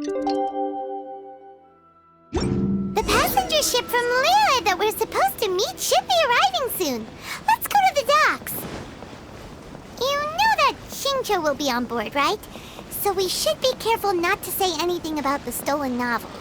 The passenger ship from Liyue that we're supposed to meet should be arriving soon. Let's go to the docks. You know that Xingqiu will be on board, right? So we should be careful not to say anything about the stolen novels.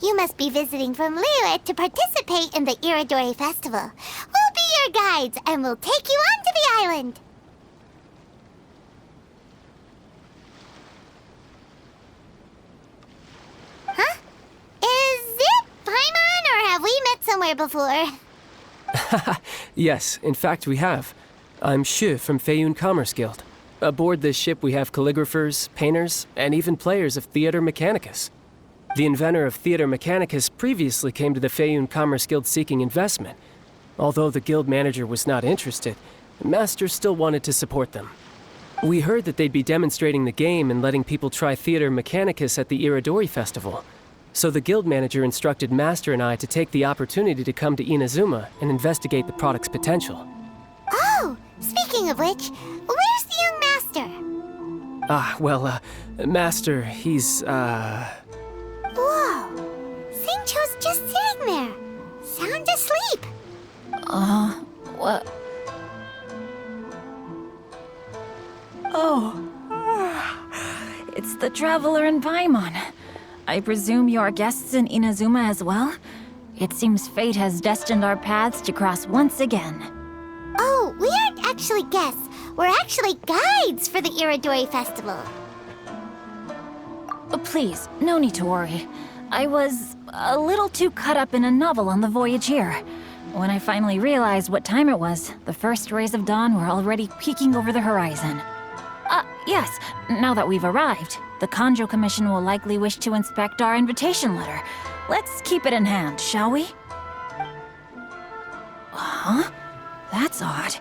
You must be visiting from Liyue to participate in the Iridori Festival. We'll be your guides, and we'll take you onto the island. Huh? Is it Paimon, or have we met somewhere before? Yes, in fact we have. I'm Shu from Feiyun Commerce Guild. Aboard this ship we have calligraphers, painters, and even players of Theater Mechanicus. The inventor of Theater Mechanicus previously came to the Feiyun Commerce Guild seeking investment. Although the guild manager was not interested, the master still wanted to support them. We heard that they'd be demonstrating the game and letting people try Theater Mechanicus at the Iridori Festival. So the guild manager instructed Master and I to take the opportunity to come to Inazuma and investigate the product's potential. Oh, speaking of which, where's the young master? Master, he's, Whoa! Xingqiu's just sitting there, sound asleep. What? Oh, it's the Traveler and Paimon. I presume you are guests in Inazuma as well? It seems fate has destined our paths to cross once again. Oh, we aren't actually guests. We're actually guides for the Iridori Festival. Please, no need to worry. I was a little too caught up in a novel on the voyage here. When I finally realized what time it was, the first rays of dawn were already peeking over the horizon. Yes, now that we've arrived, the Kanjo Commission will likely wish to inspect our invitation letter. Let's keep it in hand, shall we? Huh? That's odd.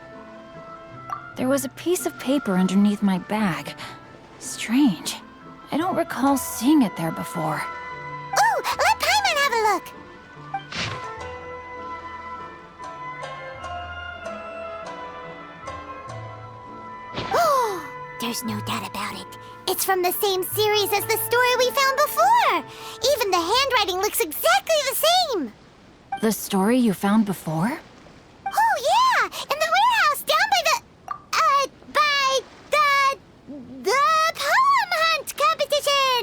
There was a piece of paper underneath my bag. Strange. I don't recall seeing it there before. Ooh, let Paimon have a look! Oh, there's no doubt about it. It's from the same series as the story we found before! Even the handwriting looks exactly the same! The story you found before? Oh, yeah! In the warehouse down by the poem hunt competition!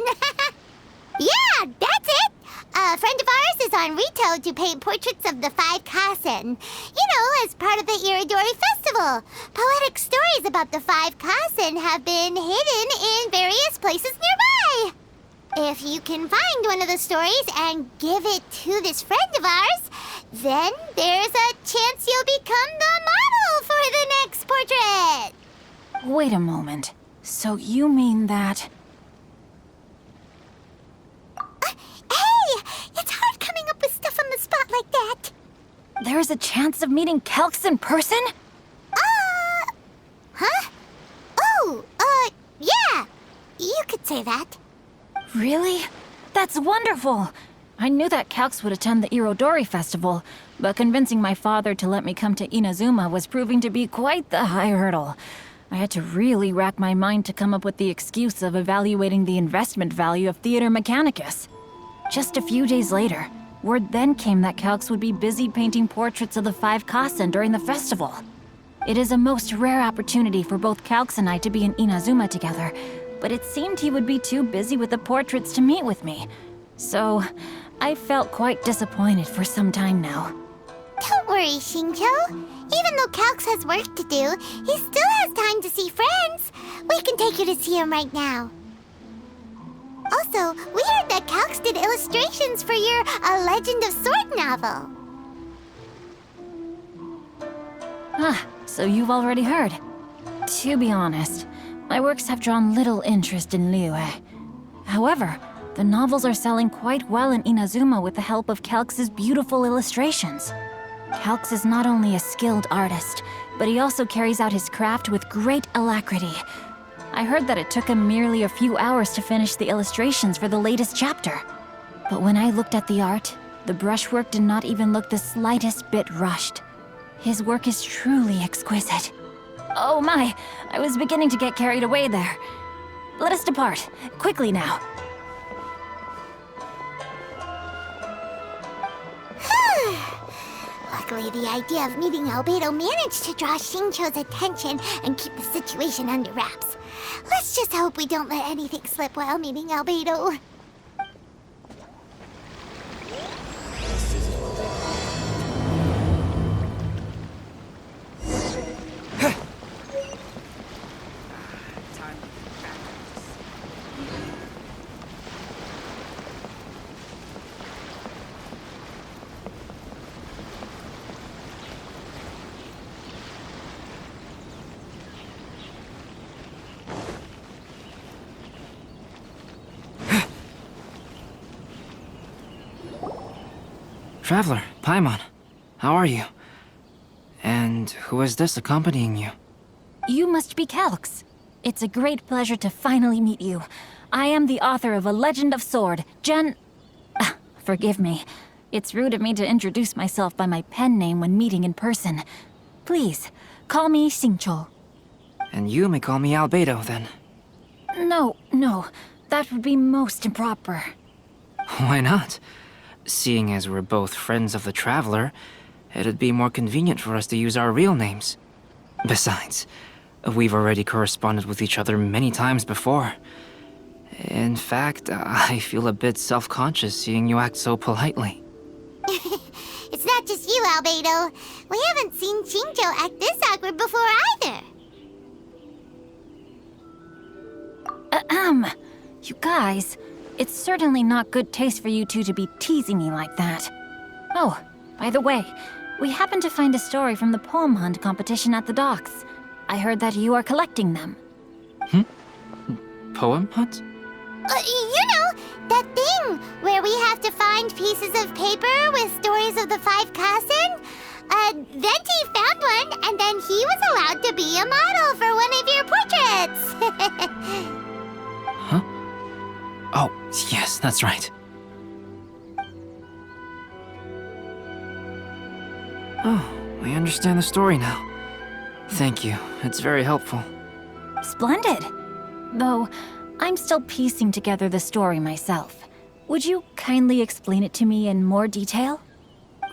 Yeah, that's it! A friend of ours is on Rito to paint portraits of the 5 Kasen. You know, as part of the Iridori Festival. Poetic stories about the 5 Kasen have been hidden in various places nearby. If you can find one of the stories and give it to this friend of ours, then there's a chance you'll become the model for the next portrait. Wait a moment. So you mean that... Hey! It's hard coming up with stuff on the spot like that. There's a chance of meeting Calx in person? Huh? Oh, yeah. You could say that. Really? That's wonderful! I knew that Calx would attend the Irodori Festival, but convincing my father to let me come to Inazuma was proving to be quite the high hurdle. I had to really rack my mind to come up with the excuse of evaluating the investment value of Theater Mechanicus. Just a few days later, word then came that Calx would be busy painting portraits of the 5 Kasen during the festival. It is a most rare opportunity for both Calx and I to be in Inazuma together, but it seemed he would be too busy with the portraits to meet with me. So, I felt quite disappointed for some time now. Don't worry, Xingqiu. Even though Calx has work to do, he still has time to see friends. We can take you to see him right now. Also, we heard that Calx did illustrations for your A Legend of Sword novel. So you've already heard. To be honest, my works have drawn little interest in Liyue. However, the novels are selling quite well in Inazuma with the help of Calx's beautiful illustrations. Calx is not only a skilled artist, but he also carries out his craft with great alacrity. I heard that it took him merely a few hours to finish the illustrations for the latest chapter. But when I looked at the art, the brushwork did not even look the slightest bit rushed. His work is truly exquisite. Oh my, I was beginning to get carried away there. Let us depart, quickly now. Luckily, the idea of meeting Albedo managed to draw Xingqiu's attention and keep the situation under wraps. Let's just hope we don't let anything slip while meeting Albedo. Traveler, Paimon, how are you? And who is this accompanying you? You must be Calx. It's a great pleasure to finally meet you. I am the author of A Legend of Sword, Forgive me. It's rude of me to introduce myself by my pen name when meeting in person. Please, call me Xingqiu. And you may call me Albedo, then. No, that would be most improper. Why not? Seeing as we're both friends of the Traveler, it'd be more convenient for us to use our real names. Besides, we've already corresponded with each other many times before. In fact, I feel a bit self-conscious seeing you act so politely. It's not just you, Albedo. We haven't seen Xingqiu act this awkward before either. You guys, it's certainly not good taste for you two to be teasing me like that. Oh, by the way, we happened to find a story from the poem hunt competition at the docks. I heard that you are collecting them. Poem hunt? You know, that thing where we have to find pieces of paper with stories of the 5 Kasen? Venti found one, and then he was allowed to be a model for one of your portraits. Huh? Oh, yes, that's right. Oh, I understand the story now. Thank you, it's very helpful. Splendid. Though, I'm still piecing together the story myself. Would you kindly explain it to me in more detail?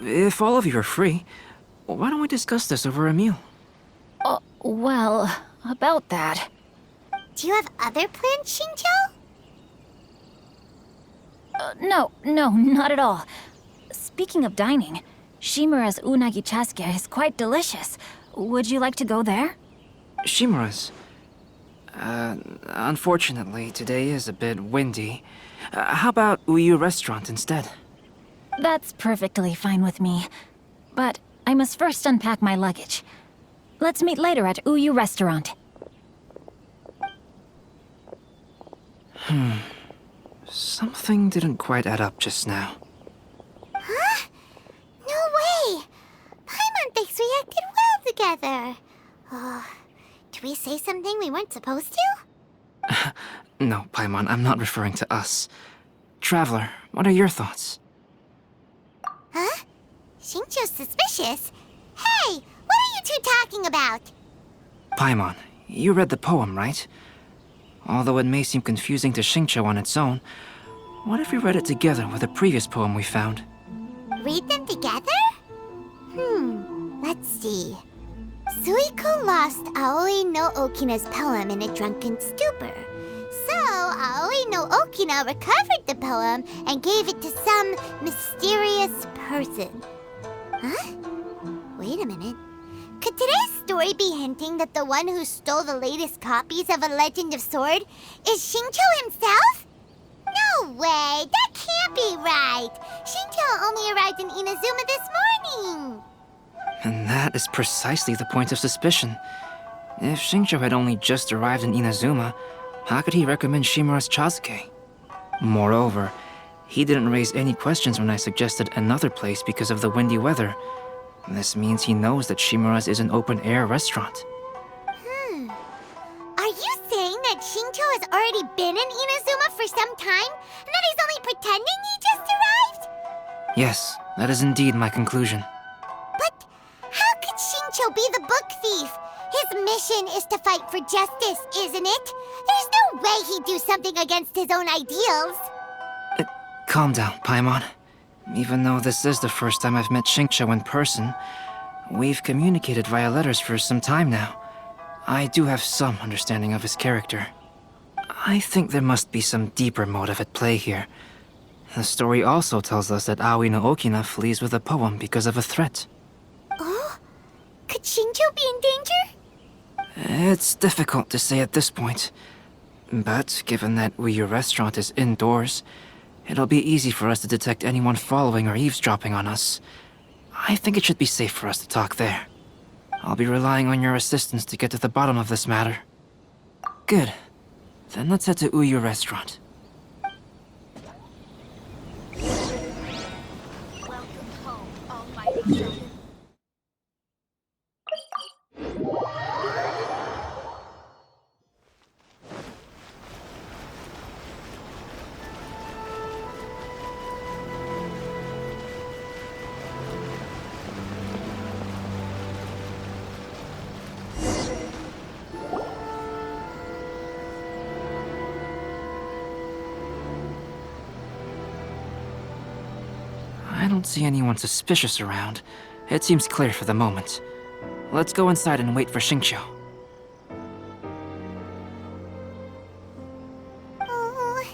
If all of you are free, why don't we discuss this over a meal? Well, about that. Do you have other plans, Xingqiu? No, not at all. Speaking of dining, Shimura's unagi chasuke is quite delicious. Would you like to go there? Shimura's. Unfortunately, today is a bit windy. How about Uyu Restaurant instead? That's perfectly fine with me. But I must first unpack my luggage. Let's meet later at Uyu Restaurant. Something didn't quite add up just now. Huh? No way! Paimon thinks we acted well together. Did we say something we weren't supposed to? No, Paimon, I'm not referring to us. Traveler, what are your thoughts? Huh? Xingqiu's suspicious? Hey, what are you two talking about? Paimon, you read the poem, right? Although it may seem confusing to Xingqiu on its own, what if we read it together with a previous poem we found? Read them together? Let's see. Suiko lost Aoi no Okina's poem in a drunken stupor. So, Aoi no Okina recovered the poem and gave it to some mysterious person. Huh? Wait a minute. Could today's story be hinting that the one who stole the latest copies of A Legend of Sword is Xingqiu himself? No way! That can't be right! Xingqiu only arrived in Inazuma this morning! And that is precisely the point of suspicion. If Xingqiu had only just arrived in Inazuma, how could he recommend Shimura's chasuke? Moreover, he didn't raise any questions when I suggested another place because of the windy weather. This means he knows that Shimura's is an open-air restaurant. Are you saying that for some time, and that he's only pretending he just arrived? Yes, that is indeed my conclusion. But how could Shincho be the book thief? His mission is to fight for justice, isn't it? There's no way he'd do something against his own ideals. Calm down, Paimon. Even though this is the first time I've met Shincho in person, we've communicated via letters for some time now. I do have some understanding of his character. I think there must be some deeper motive at play here. The story also tells us that Aoi no Okina flees with a poem because of a threat. Oh? Could Shincho be in danger? It's difficult to say at this point. But given that Uyu Restaurant is indoors, it'll be easy for us to detect anyone following or eavesdropping on us. I think it should be safe for us to talk there. I'll be relying on your assistance to get to the bottom of this matter. Good. Then let's head to Uyu Restaurant. Welcome home, almighty shogun. I don't see anyone suspicious around. It seems clear for the moment. Let's go inside and wait for Shincho. Oh,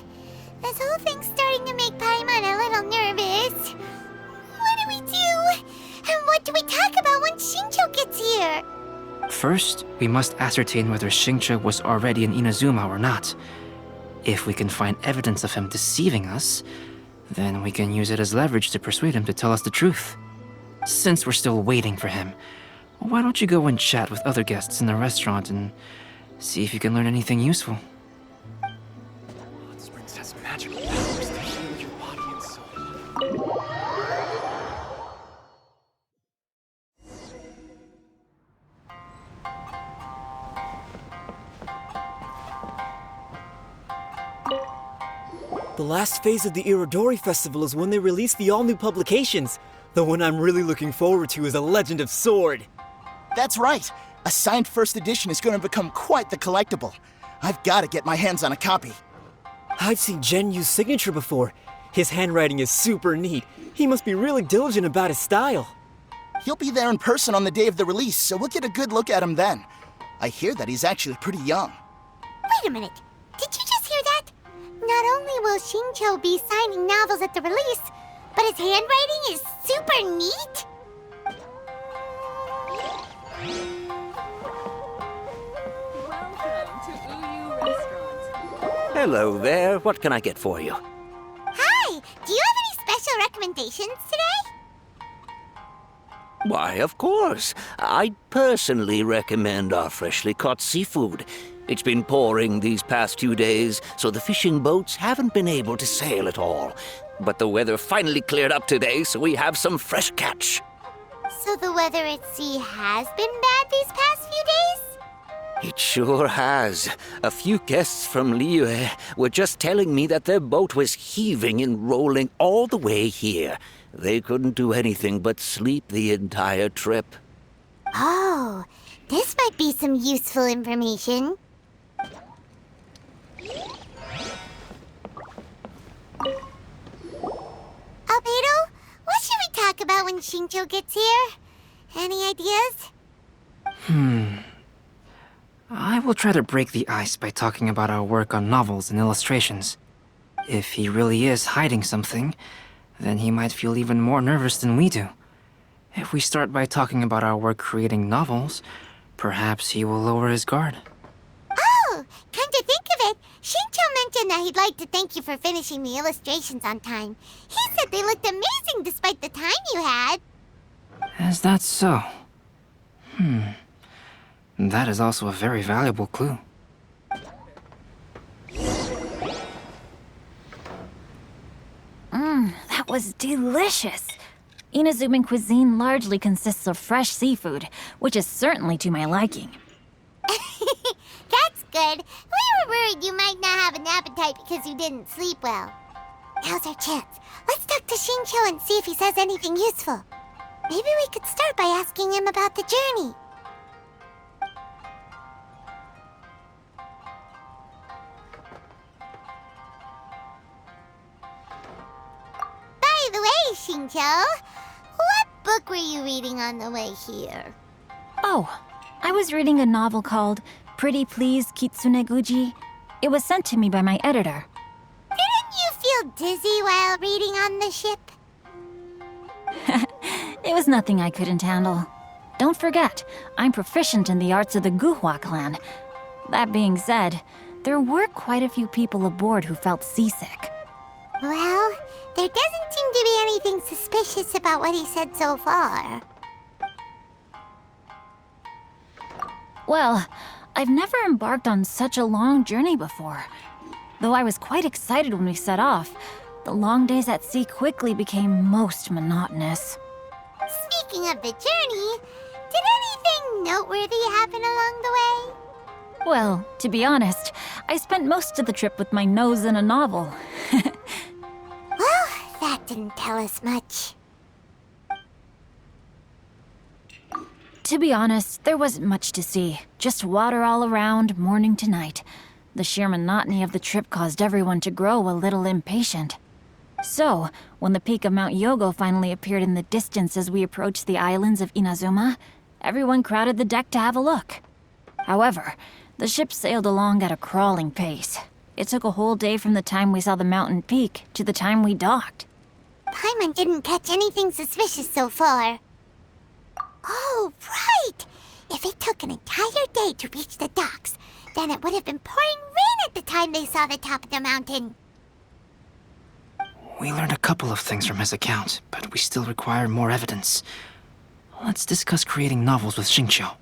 this whole thing's starting to make Paimon a little nervous. What do we do? And what do we talk about when Shincho gets here? First, we must ascertain whether Shincho was already in Inazuma or not. If we can find evidence of him deceiving us, then we can use it as leverage to persuade him to tell us the truth. Since we're still waiting for him, why don't you go and chat with other guests in the restaurant and see if you can learn anything useful? This ring has magical powers to heal your body and soul. The last phase of the Irodori Festival is when they release the all-new publications. The one I'm really looking forward to is A Legend of Sword. That's right. A signed first edition is going to become quite the collectible. I've got to get my hands on a copy. I've seen Genyu's signature before. His handwriting is super neat. He must be really diligent about his style. He'll be there in person on the day of the release, so we'll get a good look at him then. I hear that he's actually pretty young. Wait a minute. Did you just hear that? Not only will Shincho be signing novels at the release, but his handwriting is super neat? Welcome to Uyu Restaurant. Hello there. What can I get for you? Hi! Do you have any special recommendations today? Why, of course. I'd personally recommend our freshly caught seafood. It's been pouring these past 2 days, so the fishing boats haven't been able to sail at all. But the weather finally cleared up today, so we have some fresh catch. So the weather at sea has been bad these past few days? It sure has. A few guests from Liyue were just telling me that their boat was heaving and rolling all the way here. They couldn't do anything but sleep the entire trip. Oh, this might be some useful information. Albedo, what should we talk about when Shincho gets here? Any ideas? I will try to break the ice by talking about our work on novels and illustrations. If he really is hiding something, then he might feel even more nervous than we do. If we start by talking about our work creating novels, perhaps he will lower his guard. Oh, come to think of it, Shincho mentioned that he'd like to thank you for finishing the illustrations on time. He said they looked amazing despite the time you had. Is that so? That is also a very valuable clue. That was delicious. Inazuman cuisine largely consists of fresh seafood, which is certainly to my liking. That's good. We were worried you might not have an appetite because you didn't sleep well. Now's our chance. Let's talk to Xingqiu and see if he says anything useful. Maybe we could start by asking him about the journey. By the way, Xingqiu, what book were you reading on the way here? Oh, I was reading a novel called Pretty Please Kitsune Guji. It was sent to me by my editor. Didn't you feel dizzy while reading on the ship? It was nothing I couldn't handle. Don't forget, I'm proficient in the arts of the Guhua clan. That being said, there were quite a few people aboard who felt seasick. Well, there doesn't seem to be anything suspicious about what he said so far. Well, I've never embarked on such a long journey before. Though I was quite excited when we set off, the long days at sea quickly became most monotonous. Speaking of the journey, did anything noteworthy happen along the way? Well, to be honest, I spent most of the trip with my nose in a novel. Well, that didn't tell us much. To be honest, there wasn't much to see. Just water all around, morning to night. The sheer monotony of the trip caused everyone to grow a little impatient. So, when the peak of Mount Yogo finally appeared in the distance as we approached the islands of Inazuma, everyone crowded the deck to have a look. However, the ship sailed along at a crawling pace. It took a whole day from the time we saw the mountain peak to the time we docked. Paimon didn't catch anything suspicious so far. Oh, right! If it took an entire day to reach the docks, then it would have been pouring rain at the time they saw the top of the mountain. We learned a couple of things from his account, but we still require more evidence. Let's discuss creating novels with Xingqiu.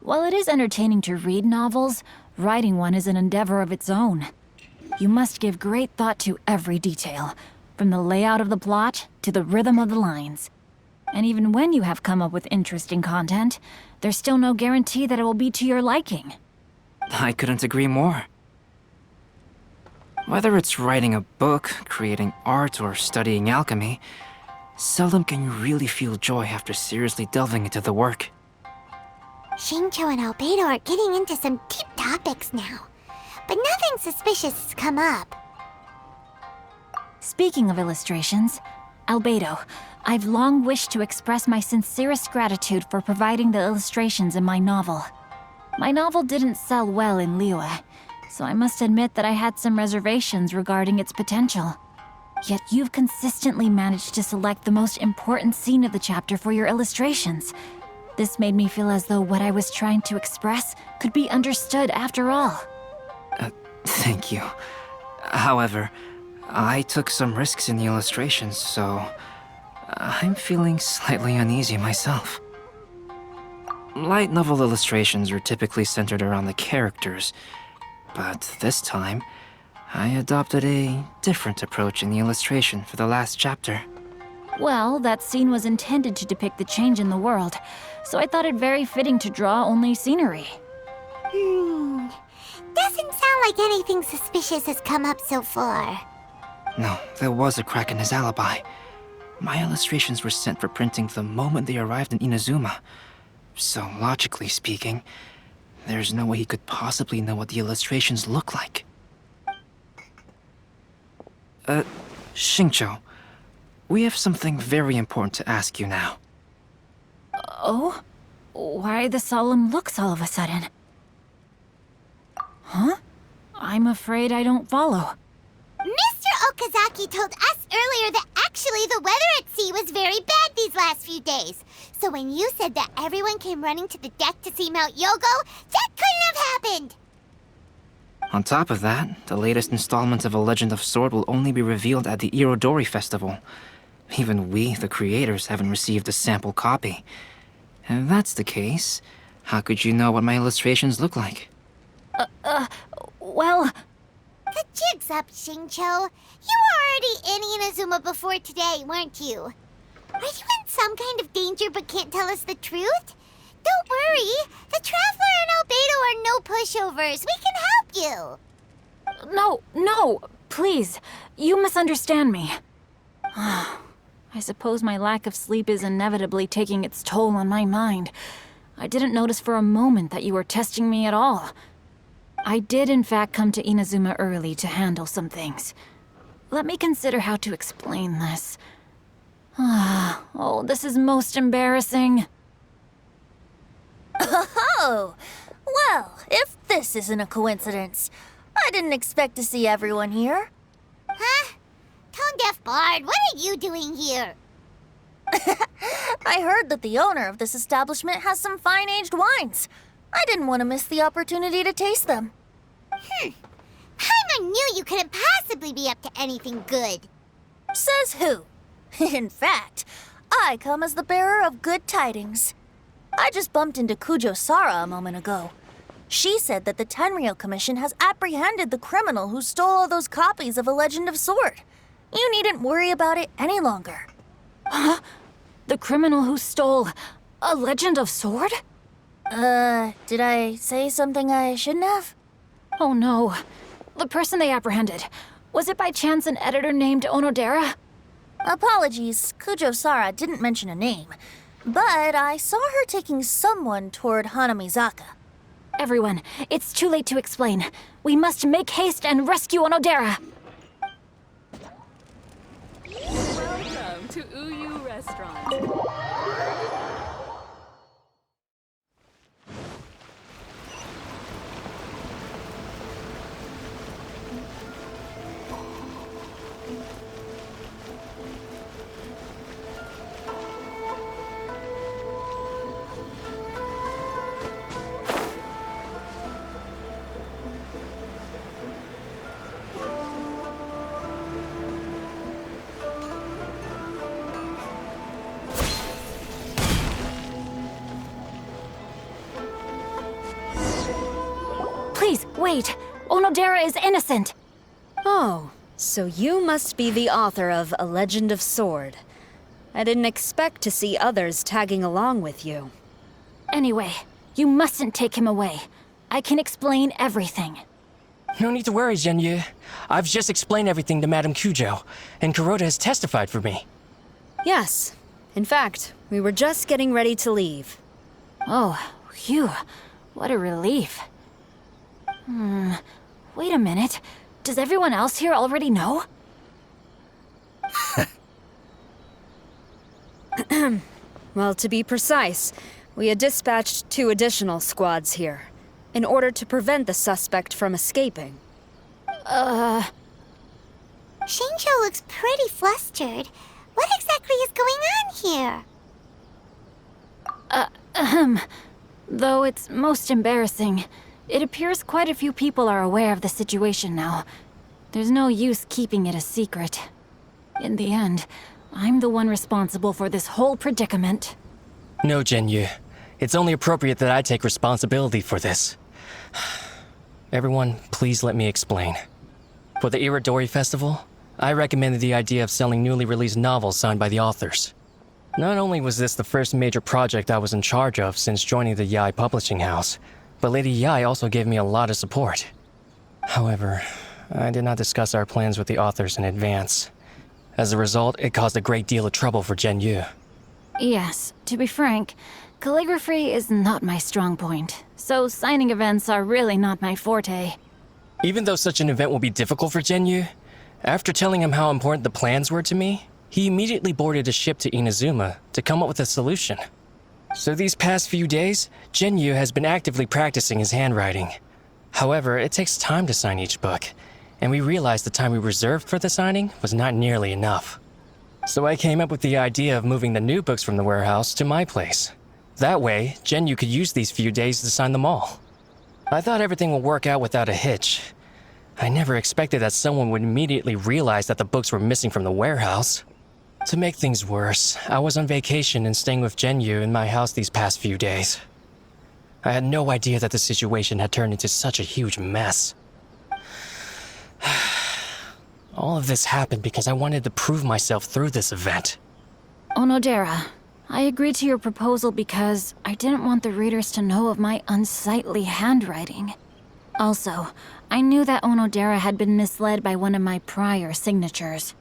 While it is entertaining to read novels, writing one is an endeavor of its own. You must give great thought to every detail, from the layout of the plot to the rhythm of the lines. And even when you have come up with interesting content, there's still no guarantee that it will be to your liking. I couldn't agree more. Whether it's writing a book, creating art, or studying alchemy, seldom can you really feel joy after seriously delving into the work. Xingqiu and Albedo are getting into some deep topics now, but nothing suspicious has come up. Speaking of illustrations, Albedo, I've long wished to express my sincerest gratitude for providing the illustrations in my novel. My novel didn't sell well in Liyue, so I must admit that I had some reservations regarding its potential. Yet you've consistently managed to select the most important scene of the chapter for your illustrations. This made me feel as though what I was trying to express could be understood after all. Thank you. However, I took some risks in the illustrations, so I'm feeling slightly uneasy myself. Light novel illustrations are typically centered around the characters, but this time, I adopted a different approach in the illustration for the last chapter. Well, that scene was intended to depict the change in the world, so I thought it very fitting to draw only scenery. Doesn't sound like anything suspicious has come up so far. No, there was a crack in his alibi. My illustrations were sent for printing the moment they arrived in Inazuma. So, logically speaking, there's no way he could possibly know what the illustrations look like. Xingqiu, we have something very important to ask you now. Oh? Why the solemn looks all of a sudden? Huh? I'm afraid I don't follow. Mr. Okazaki told us earlier that actually the weather at sea was very bad these last few days. So when you said that everyone came running to the deck to see Mount Yogo, that couldn't have happened! On top of that, the latest installment of A Legend of Sword will only be revealed at the Irodori Festival. Even we, the creators, haven't received a sample copy. If that's the case, how could you know what my illustrations look like? Well... The jig's up, Xingqiu. You were already in Inazuma before today, weren't you? Are you in some kind of danger but can't tell us the truth? Don't worry. The Traveler and Albedo are no pushovers. We can help you. No, please. You misunderstand me. I suppose my lack of sleep is inevitably taking its toll on my mind. I didn't notice for a moment that you were testing me at all. I did in fact come to Inazuma early to handle some things. Let me consider how to explain this. Oh, this is most embarrassing. Oh, well, if this isn't a coincidence, I didn't expect to see everyone here. Huh? Tone-deaf Bard, what are you doing here? I heard that the owner of this establishment has some fine-aged wines. I didn't want to miss the opportunity to taste them. Paimon knew you couldn't possibly be up to anything good. Says who? In fact, I come as the bearer of good tidings. I just bumped into Kujo Sara a moment ago. She said that the Tenryou Commission has apprehended the criminal who stole all those copies of A Legend of Sword. You needn't worry about it any longer. Huh? The criminal who stole A Legend of Sword? Did I say something I shouldn't have? Oh no. The person they apprehended. Was it by chance an editor named Onodera? Apologies, Kujo Sara didn't mention a name. But I saw her taking someone toward Hanamizaka. Everyone, it's too late to explain. We must make haste and rescue Onodera. Welcome to Uyu Restaurant. Please, wait. Onodera is innocent. Oh, so you must be the author of A Legend of Sword. I didn't expect to see others tagging along with you. Anyway, you mustn't take him away. I can explain everything. No need to worry, Genyu. I've just explained everything to Madame Kujo, and Kuroda has testified for me. Yes. In fact, we were just getting ready to leave. Oh, phew. What a relief. Wait a minute. Does everyone else here already know? Well, to be precise, we had dispatched 2 additional squads here, in order to prevent the suspect from escaping. Shinjo looks pretty flustered. What exactly is going on here? Though it's most embarrassing, it appears quite a few people are aware of the situation now. There's no use keeping it a secret. In the end, I'm the one responsible for this whole predicament. No, Genyu. It's only appropriate that I take responsibility for this. Everyone, please let me explain. For the Irodori Festival, I recommended the idea of selling newly released novels signed by the authors. Not only was this the first major project I was in charge of since joining the Yae publishing house, but Lady Yae also gave me a lot of support. However, I did not discuss our plans with the authors in advance. As a result, it caused a great deal of trouble for Genyu. Yes, to be frank, calligraphy is not my strong point, so signing events are really not my forte. Even though such an event will be difficult for Genyu, after telling him how important the plans were to me, he immediately boarded a ship to Inazuma to come up with a solution. So these past few days, Genyu has been actively practicing his handwriting. However, it takes time to sign each book, and we realized the time we reserved for the signing was not nearly enough. So I came up with the idea of moving the new books from the warehouse to my place. That way, Genyu could use these few days to sign them all. I thought everything would work out without a hitch. I never expected that someone would immediately realize that the books were missing from the warehouse. To make things worse, I was on vacation and staying with Genyu in my house these past few days. I had no idea that the situation had turned into such a huge mess. All of this happened because I wanted to prove myself through this event. Onodera, I agreed to your proposal because I didn't want the readers to know of my unsightly handwriting. Also, I knew that Onodera had been misled by one of my prior signatures.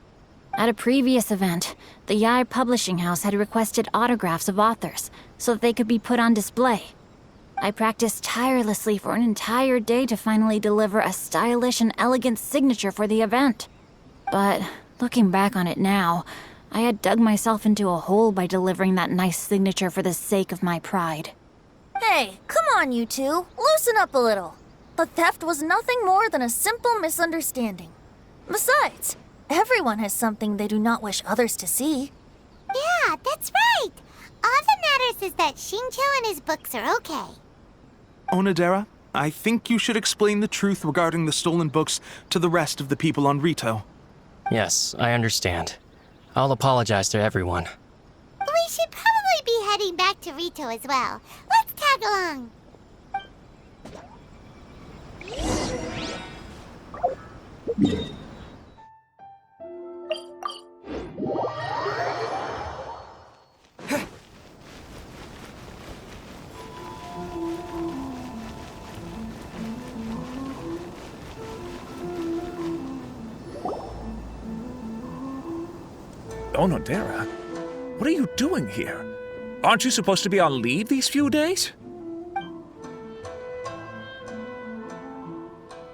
At a previous event, the Yae publishing house had requested autographs of authors so that they could be put on display. I practiced tirelessly for an entire day to finally deliver a stylish and elegant signature for the event. But looking back on it now, I had dug myself into a hole by delivering that nice signature for the sake of my pride. Hey, come on, you two. Loosen up a little. The theft was nothing more than a simple misunderstanding. Besides, everyone has something they do not wish others to see. Yeah, that's right. All that matters is that Shincho and his books are okay. Onodera, I think you should explain the truth regarding the stolen books to the rest of the people on Rito. Yes, I understand. I'll apologize to everyone. We should probably be heading back to Rito as well. Let's tag along. Onodera, what are you doing here? Aren't you supposed to be on leave these few days?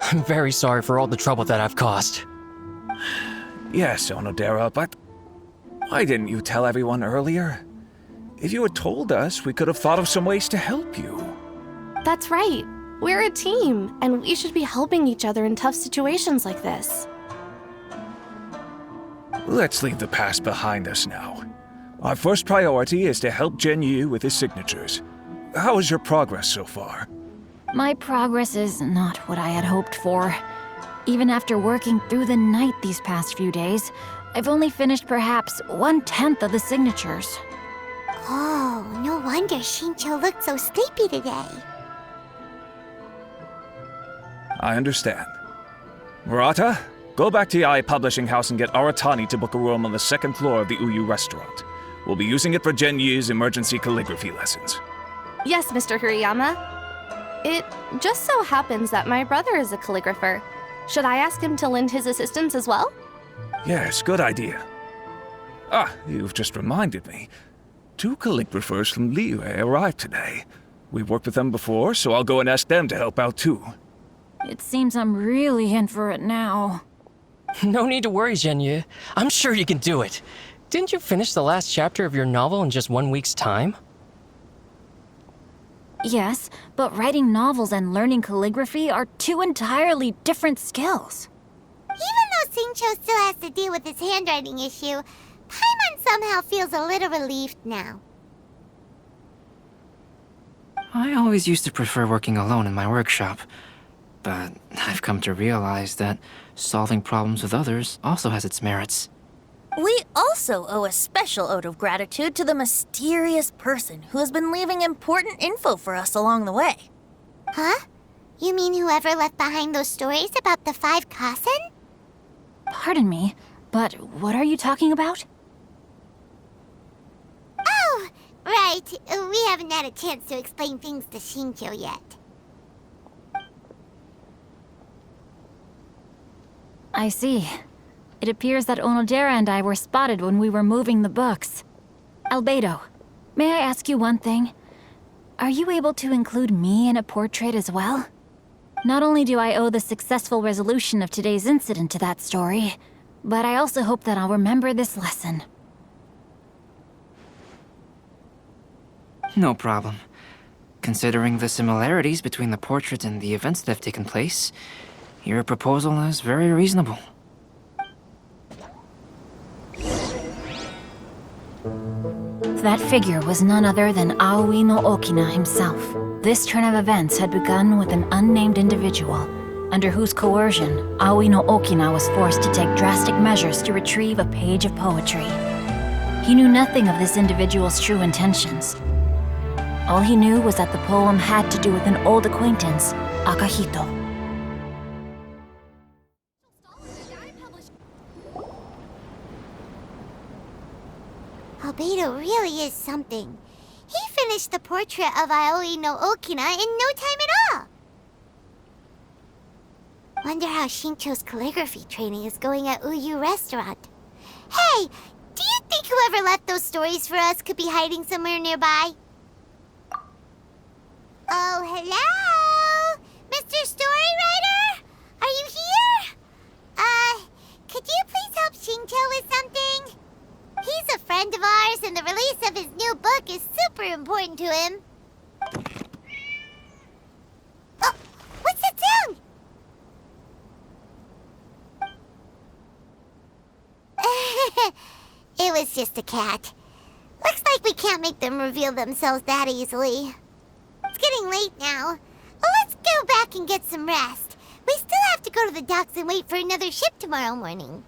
I'm very sorry for all the trouble that I've caused. Yes, Onodera, but why didn't you tell everyone earlier? If you had told us, we could have thought of some ways to help you. That's right. We're a team, and we should be helping each other in tough situations like this. Let's leave the past behind us now. Our first priority is to help Genyu with his signatures. How is your progress so far? My progress is not what I had hoped for. Even after working through the night these past few days, I've only finished perhaps 1/10 of the signatures. Oh, no wonder Shincho looked so sleepy today. I understand. Murata, go back to Yae Publishing House and get Aratani to book a room on the second floor of the Uyu restaurant. We'll be using it for Genyu's emergency calligraphy lessons. Yes, Mr. Hirayama. It just so happens that my brother is a calligrapher. Should I ask him to lend his assistance as well? Yes, good idea. Ah, you've just reminded me. 2 calligraphers from Liyue arrived today. We've worked with them before, so I'll go and ask them to help out too. It seems I'm really in for it now. No need to worry, Genyu. I'm sure you can do it. Didn't you finish the last chapter of your novel in just 1 week's time? Yes, but writing novels and learning calligraphy are 2 entirely different skills. Even though Shincho still has to deal with his handwriting issue, Paimon somehow feels a little relieved now. I always used to prefer working alone in my workshop, but I've come to realize that solving problems with others also has its merits. We also owe a special ode of gratitude to the mysterious person who has been leaving important info for us along the way. Huh? You mean whoever left behind those stories about the 5 Kasen? Pardon me, but what are you talking about? Oh, right. We haven't had a chance to explain things to Shincho yet. I see. It appears that Onodera and I were spotted when we were moving the books. Albedo, may I ask you one thing? Are you able to include me in a portrait as well? Not only do I owe the successful resolution of today's incident to that story, but I also hope that I'll remember this lesson. No problem. Considering the similarities between the portrait and the events that have taken place, your proposal is very reasonable. That figure was none other than Aoi no Okina himself. This turn of events had begun with an unnamed individual, under whose coercion, Aoi no Okina was forced to take drastic measures to retrieve a page of poetry. He knew nothing of this individual's true intentions. All he knew was that the poem had to do with an old acquaintance, Akahito. Albedo Shincho really is something. He finished the portrait of Aoi no Okina in no time at all. Wonder how Shincho's calligraphy training is going at Uyu Restaurant. Hey, do you think whoever left those stories for us could be hiding somewhere nearby? Oh, hello? Mr. Story Writer? Are you here? Could you please help Shincho with something? He's a friend of ours, and the release of his new book is super important to him. Oh, what's that sound? It was just a cat. Looks like we can't make them reveal themselves that easily. It's getting late now. Well, let's go back and get some rest. We still have to go to the docks and wait for another ship tomorrow morning.